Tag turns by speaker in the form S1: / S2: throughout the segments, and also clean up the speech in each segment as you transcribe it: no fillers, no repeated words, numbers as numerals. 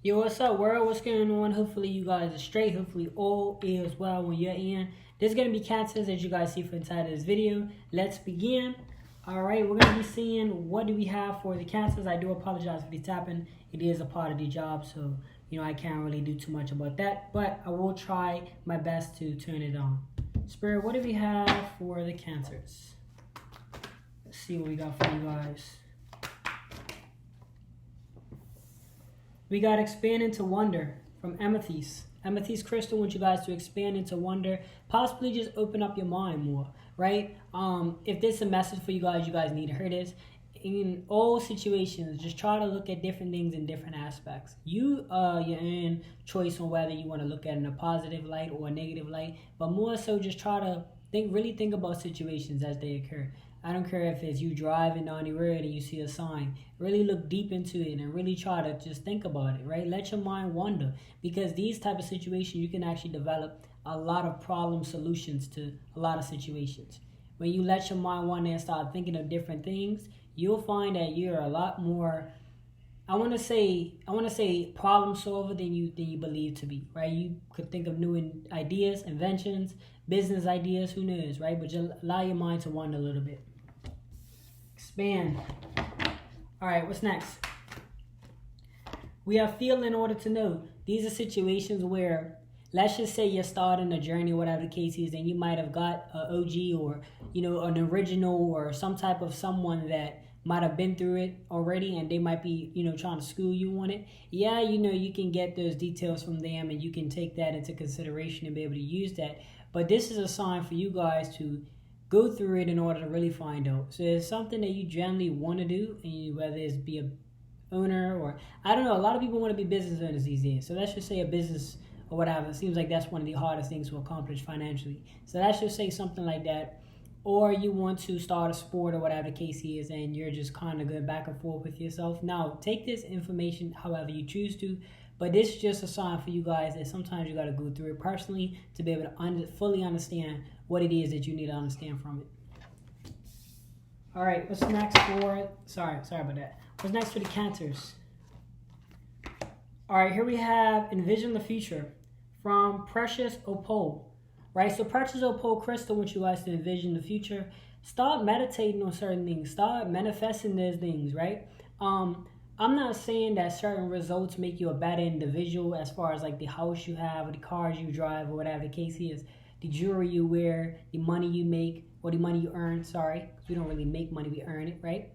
S1: Yo, what's up, world? What's going on? Hopefully you guys are straight. Hopefully all is well when you're in. There's going to be cancers as you guys see for inside of this video. Let's begin. Alright, we're going to be seeing what do we have for the cancers. I do apologize for the tapping. It is a part of the job, so I can't really do too much about that. But I will try my best to turn it on. Spirit, what do we have for the cancers? Let's see what we got for you guys. We got expand into wonder from Amethyst. Amethyst crystal wants you guys to expand into wonder. Possibly just open up your mind more, right? If this is a message for you guys need to hear this. In all situations, just try to look at different things in different aspects. Your own choice on whether you want to look at it in a positive light or a negative light. But more so, just try to really think about situations as they occur. I don't care if it's you driving down the road and you see a sign. Really look deep into it and really try to just think about it, right? Let your mind wander, because these type of situations, you can actually develop a lot of problem solutions to a lot of situations. When you let your mind wander and start thinking of different things, you'll find that you're a lot more, I want to say problem solver than you believe to be, right? You could think of new ideas, inventions, business ideas, who knows, right? But just allow your mind to wander a little bit. Expand. All right, what's next? We have feel in order to know. These are situations where, let's just say you're starting a journey, whatever the case is, and you might have got an OG or, an original or some type of someone that might have been through it already, and they might be, trying to school you on it. Yeah, you can get those details from them and you can take that into consideration and be able to use that. But this is a sign for you guys to go through it in order to really find out. So it's something that you generally want to do, and whether it's be a owner or, I don't know, a lot of people want to be business owners these days. So let's just say a business or whatever. It seems like that's one of the hardest things to accomplish financially. So let's just say something like that. Or you want to start a sport or whatever the case is, and you're just kind of going back and forth with yourself. Now, take this information however you choose to, but this is just a sign for you guys that sometimes you got to go through it personally to be able to fully understand what it is that you need to understand from it. All right, what's next for, sorry about that. What's next for the cancers? All right, here we have envision the future from Precious Opal. Right, so Precious Opal crystal wants you guys to envision the future. Start meditating on certain things. Start manifesting those things, right? I'm not saying that certain results make you a better individual as far as like the house you have or the cars you drive or whatever the case is, the jewelry you wear, the money you make or the money you earn, because we don't really make money, we earn it, right?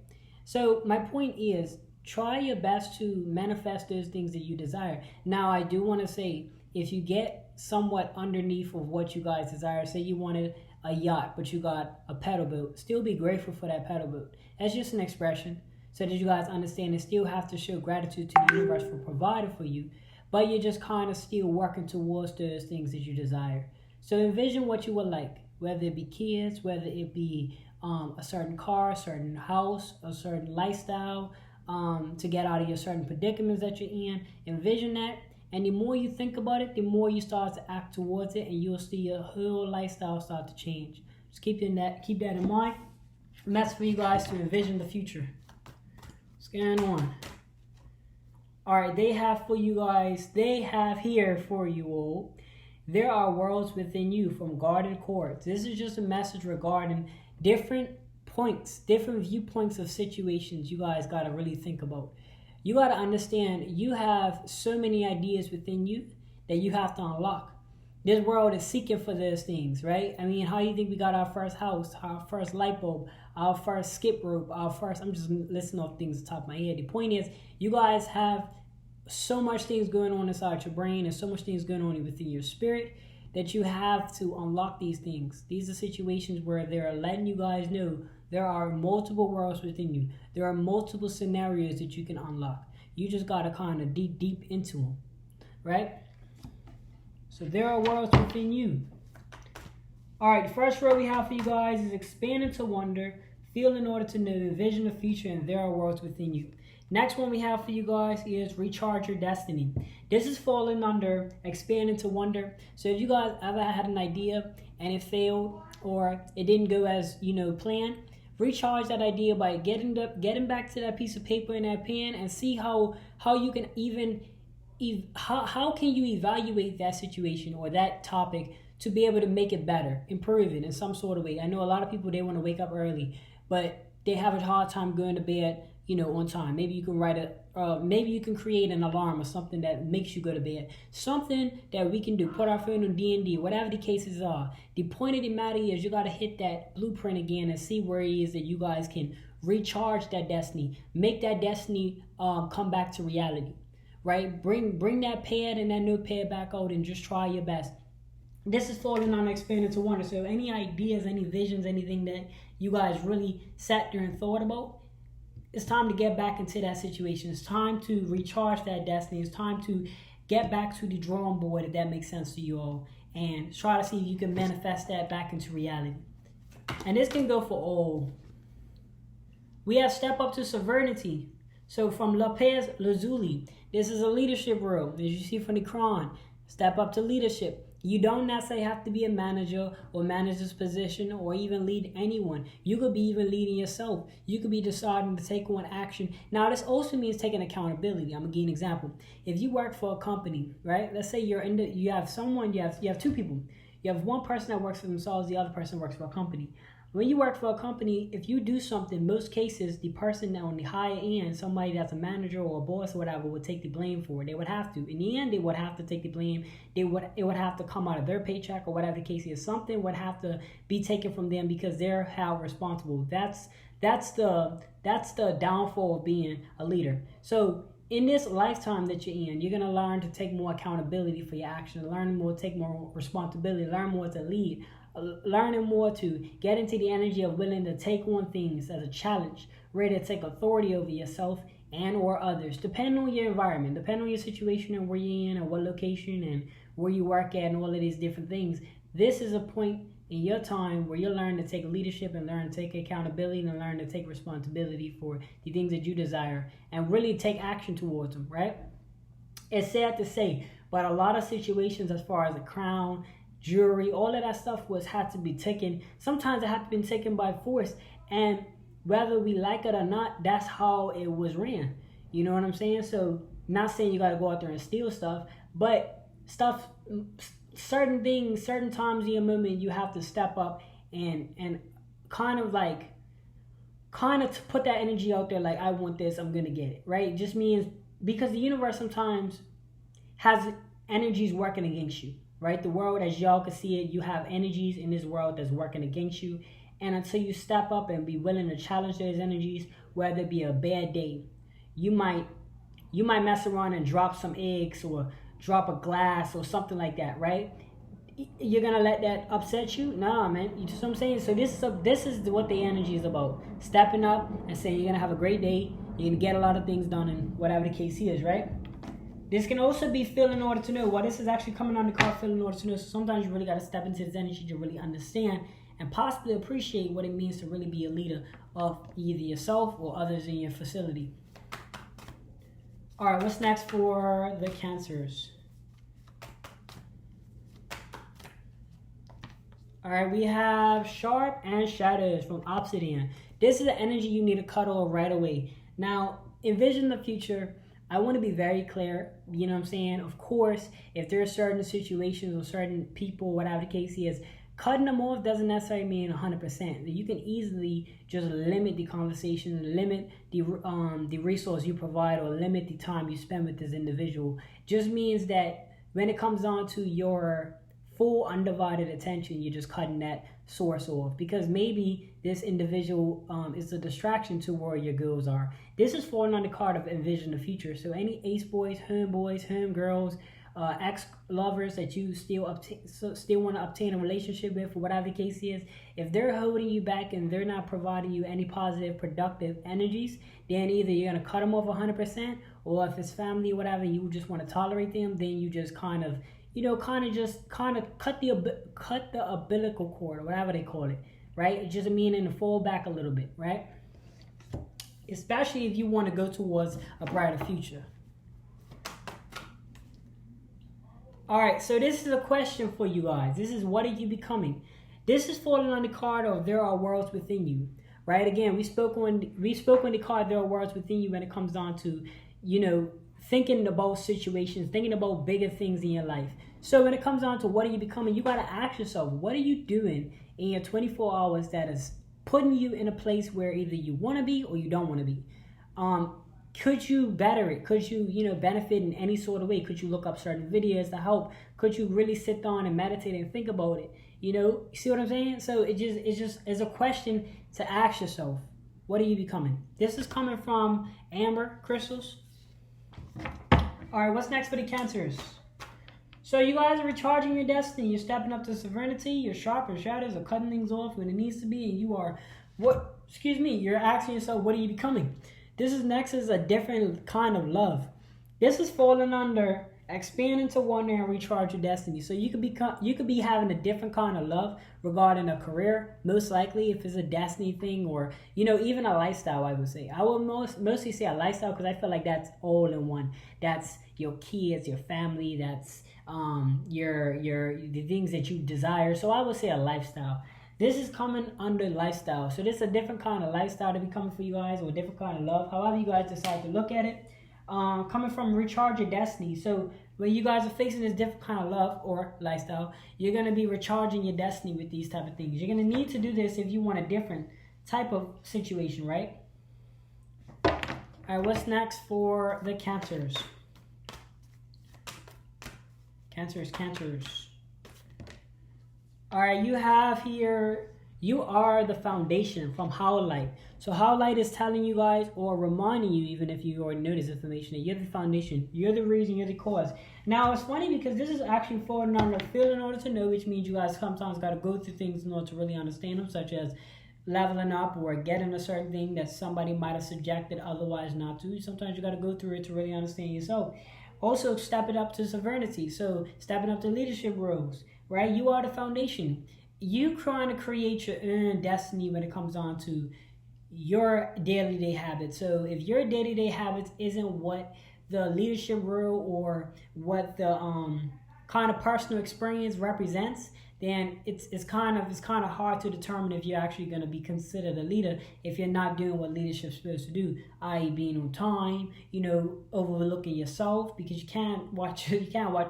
S1: So my point is, try your best to manifest those things that you desire. Now, I do want to say, if you get somewhat underneath of what you guys desire, say you wanted a yacht, but you got a pedal boat, still be grateful for that pedal boat. That's just an expression, so that you guys understand and still have to show gratitude to the universe for providing for you, but you're just kind of still working towards those things that you desire. So envision what you would like, whether it be kids, whether it be a certain car, a certain house, a certain lifestyle, to get out of your certain predicaments that you're in. Envision that. And the more you think about it, the more you start to act towards it, and you'll see your whole lifestyle start to change. Just keep that in mind. And that's for you guys to envision the future. What's going on? All right, they have here for you all. There are worlds within you from guarded cords. This is just a message regarding different points, different viewpoints of situations you guys got to really think about. You got to understand, you have so many ideas within you that you have to unlock. This world is seeking for those things, right? I mean, how do you think we got our first house, our first light bulb, our first skip rope, I'm just listing off things at the top of my head. The point is, you guys have so much things going on inside your brain and so much things going on within your spirit that you have to unlock these things. These are situations where they're letting you guys know there are multiple worlds within you. There are multiple scenarios that you can unlock. You just got to kind of deep into them, right? So there are worlds within you. All right, the first word we have for you guys is expand into wonder, feel in order to know, envision the future, and there are worlds within you. Next one we have for you guys is recharge your destiny. This is falling under expand into wonder. So if you guys ever had an idea and it failed or it didn't go as planned, recharge that idea by getting back to that piece of paper and that pen and see how you can even how can you evaluate that situation or that topic to be able to make it better, improve it in some sort of way? I know a lot of people, they want to wake up early, but they have a hard time going to bed, on time. Maybe you can maybe you can create an alarm or something that makes you go to bed. Something that we can do, put our phone on D&D, whatever the cases are. The point of the matter is you got to hit that blueprint again and see where it is that you guys can recharge that destiny, make that destiny come back to reality, right? Bring that pad and that notepad back out and just try your best. This is falling on expanded to wonder. So any ideas, any visions, anything that you guys really sat there and thought about, it's time to get back into that situation. It's time to recharge that destiny. It's time to get back to the drawing board, if that makes sense to you all, and try to see if you can manifest that back into reality. And this can go for all. We have step up to sovereignty. So from Lopez Lazuli, this is a leadership role. As you see from the Quran, step up to leadership. You don't necessarily have to be a manager or manage this position or even lead anyone. You could be even leading yourself. You could be deciding to take on action. Now, this also means taking accountability. I'm going to give you an example. If you work for a company, right? Let's say you have two people. You have one person that works for themselves, the other person works for a company. When you work for a company, if you do something, most cases, the person on the higher end, somebody that's a manager or a boss or whatever, would take the blame for it. They would have to. In the end, they would have to take the blame. It would have to come out of their paycheck or whatever the case is. Something would have to be taken from them because they're held responsible. That's the downfall of being a leader. So in this lifetime that you're in, you're going to learn to take more accountability for your actions, learn more, take more responsibility, learn more to lead, learning more to get into the energy of willing to take on things as a challenge, ready to take authority over yourself and or others, depending on your environment, depending on your situation and where you're in and what location and where you work at and all of these different things. This is a point in your time where you learn to take leadership and learn to take accountability and learn to take responsibility for the things that you desire and really take action towards them, right? It's sad to say, but a lot of situations as far as the crown, jewelry, all of that stuff had to be taken. Sometimes it had to be taken by force, and whether we like it or not, that's how it was ran. You know what I'm saying? So, not saying you got to go out there and steal stuff, but certain things, certain times in your moment, you have to step up and kind of put that energy out there. Like, I want this, I'm gonna get it, right? It just means because the universe sometimes has energies working against you. Right? The world, as y'all can see it, you have energies in this world that's working against you. And until you step up and be willing to challenge those energies, whether it be a bad day, you might mess around and drop some eggs or drop a glass or something like that, right? You're gonna let that upset you? Nah, man. You know what I'm saying? So this is what the energy is about. Stepping up and saying you're gonna have a great day, you're gonna get a lot of things done, and whatever the case is, right? This can also be feel in order to know. Well, this is actually coming on the card, feel in order to know. So sometimes you really got to step into this energy to really understand and possibly appreciate what it means to really be a leader of either yourself or others in your facility. All right, what's next for the Cancers? All right, we have Sharp and Shadows from Obsidian. This is the energy you need to cut off right away. Now, envision the future. I want to be very clear, you know what I'm saying? Of course, if there are certain situations or certain people, whatever the case is, cutting them off doesn't necessarily mean 100%. You can easily just limit the conversation, limit the resource you provide, or limit the time you spend with this individual. Just means that when it comes down to your full undivided attention, you're just cutting that source off because maybe this individual is a distraction to where your goals are. This is falling on the card of envision the future. So any ace boys, home girls, ex-lovers that you still want to obtain a relationship with, or whatever the case is, if they're holding you back and they're not providing you any positive, productive energies, then either you're going to cut them off 100%, or if it's family or whatever, you just want to tolerate them, then you just kind of cut the umbilical cord, or whatever they call it, right? It's just meaning to fall back a little bit, right? Especially if you want to go towards a brighter future. All right, so this is a question for you guys. This is, what are you becoming? This is falling on the card of there are worlds within you, right? Again, we spoke on the card there are worlds within you when it comes down to, thinking about situations, thinking about bigger things in your life. So when it comes down to what are you becoming, you got to ask yourself, what are you doing in your 24 hours that is putting you in a place where either you want to be or you don't want to be? Could you better it? Could you, benefit in any sort of way? Could you look up certain videos to help? Could you really sit down and meditate and think about it? You see what I'm saying? So it's just a question to ask yourself, what are you becoming? This is coming from Amber Crystals. All right, what's next for the Cancers? So you guys are recharging your destiny. You're stepping up to sovereignty. You're sharp. Your shadows are cutting things off when it needs to be. And you're asking yourself, what are you becoming? This is a different kind of love. This is falling under expand into wonder and recharge your destiny. So you could be having a different kind of love regarding a career, most likely if it's a destiny thing, or even a lifestyle. I would say I will mostly say a lifestyle, because I feel like that's all in one. That's your kids, your family, that's the things that you desire. So I would say a lifestyle. This is coming under lifestyle. So this is a different kind of lifestyle to be coming for you guys, or a different kind of love, however you guys decide to look at it. Coming from recharge your destiny. So when you guys are facing this different kind of love or lifestyle, you're going to be recharging your destiny with these type of things. You're going to need to do this if you want a different type of situation, right? All right, what's next for the Cancers? Cancers. All right, you have here, you are the foundation from How Light. So How Light is telling you guys, or reminding you, even if you already know this information, that you're the foundation, you're the reason, you're the cause. Now, it's funny because this is actually falling under feel in order to know, which means you guys sometimes got to go through things in order to really understand them, such as leveling up or getting a certain thing that somebody might have subjected otherwise not to. Sometimes you got to go through it to really understand yourself. Also, stepping up to sovereignty, so stepping up to leadership roles, right? You are the foundation. You trying to create your own destiny when it comes on to your day-to-day habits. So if your day-to-day habits isn't what the leadership role or what the kind of personal experience represents, then it's kind of hard to determine if you're actually going to be considered a leader if you're not doing what leadership's supposed to do, i.e. being on time, overlooking yourself, because you can't watch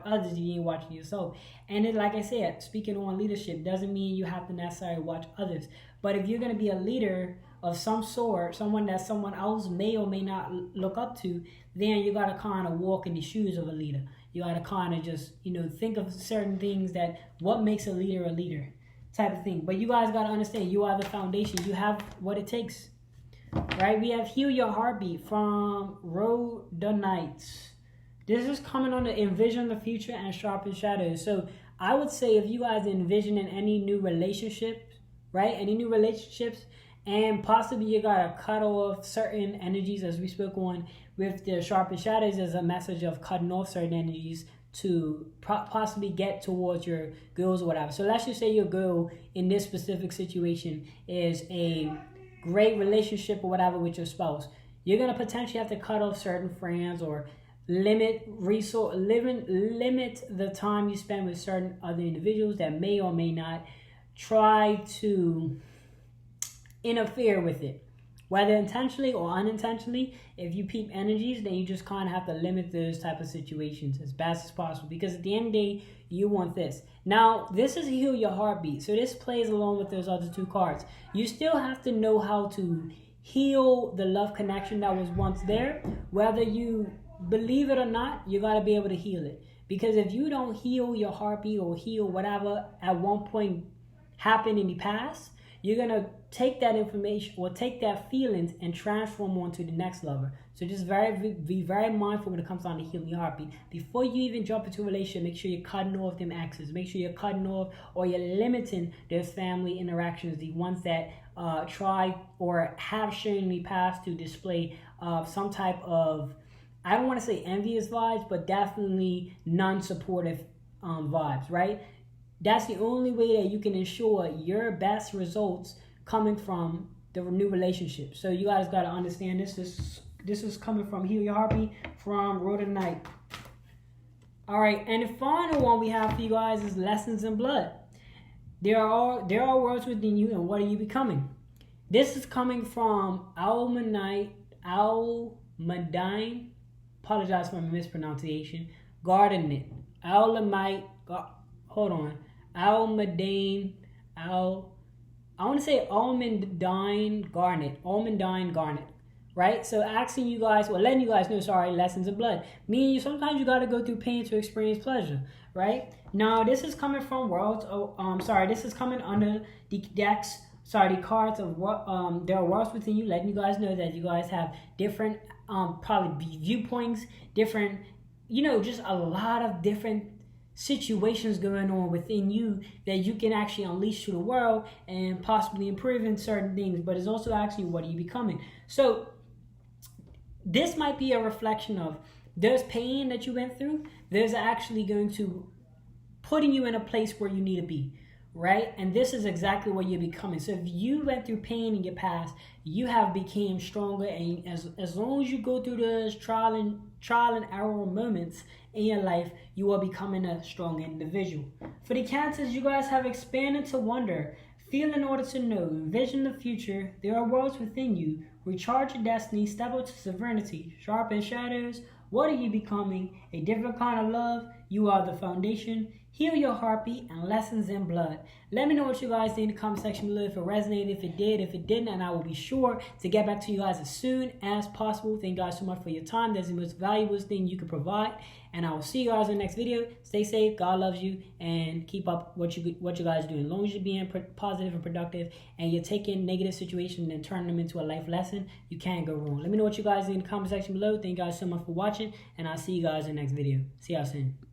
S1: others if you ain't watching yourself. And then, like I said, speaking on leadership doesn't mean you have to necessarily watch others. But if you're going to be a leader of some sort, someone that someone else may or may not look up to, then you got to kind of walk in the shoes of a leader. You got to kind of just, think of certain things that what makes a leader type of thing. But you guys got to understand, you are the foundation. You have what it takes, right? We have Heal Your Heartbeat from Rodonites. This is coming on to envision the future and sharpen shadows. So I would say if you guys envisioning any new relationship, right? Any new relationships, and possibly you got to cut off certain energies, as we spoke on with the sharpen shadows, as a message of cutting off certain energies to possibly get towards your goals or whatever. So let's just say your goal in this specific situation is a great relationship or whatever with your spouse. You're going to potentially have to cut off certain friends or limit the time you spend with certain other individuals that may or may not try to interfere with it, whether intentionally or unintentionally. If you peep energies, then you just kind of have to limit those type of situations as best as possible, because at the end of the day, you want this. Now, this is Heal Your Heartbeat, so this plays along with those other two cards. You still have to know how to heal the love connection that was once there. Whether you believe it or not, you got to be able to heal it, because if you don't heal your heartbeat or heal whatever at one point happened in the past, you're going to take that information or take that feelings and transform onto the next lover. So just be very mindful when it comes down to healing your heartbeat. Before you even jump into a relationship, make sure you're cutting off them exes. Make sure you're cutting off or you're limiting those family interactions, the ones that try or have shown in the past to display some type of, I don't want to say envious vibes, but definitely non-supportive vibes, right? That's the only way that you can ensure your best results coming from the new relationship. So you guys got to understand this. This is coming from Heal Your Heartbeat from Rodonite. All right, and the final one we have for you guys is Lessons in Blood. There are worlds within you, and what are you becoming? This is coming from Almadine apologize for my mispronunciation. Gardenet. Almite. Hold on. Almudane. I want to say almondine garnet. Right? So asking you guys, well, letting you guys know, sorry, lessons of blood. Meaning sometimes you got to go through pain to experience pleasure, right? Now, this is coming from worlds. This is coming under the decks. The cards of what there are worlds within you, letting you guys know that you guys have different probably viewpoints, different, just a lot of different situations going on within you that you can actually unleash to the world and possibly improve in certain things. But it's also actually, what are you becoming? So this might be a reflection of there's pain that you went through. There's actually going to putting you in a place where you need to be, right? And this is exactly what you're becoming. So if you went through pain in your past, you have become stronger. And as long as you go through those trial and error moments in your life, you are becoming a stronger individual. For the Cancers, you guys have expanded to wonder, feel in order to know, envision the future. There are worlds within you. Recharge your destiny, step up to sovereignty, sharpen shadows. What are you becoming? A different kind of love. You are the foundation. Heal your heartbeat and lessons in blood. Let me know what you guys think in the comment section below, if it resonated, if it did, if it didn't, and I will be sure to get back to you guys as soon as possible. Thank you guys so much for your time. That's the most valuable thing you can provide. And I will see you guys in the next video. Stay safe. God loves you. And keep up what you guys are doing. As long as you're being positive and productive and you're taking negative situations and turning them into a life lesson, you can't go wrong. Let me know what you guys think in the comment section below. Thank you guys so much for watching. And I'll see you guys in the next video. See y'all soon.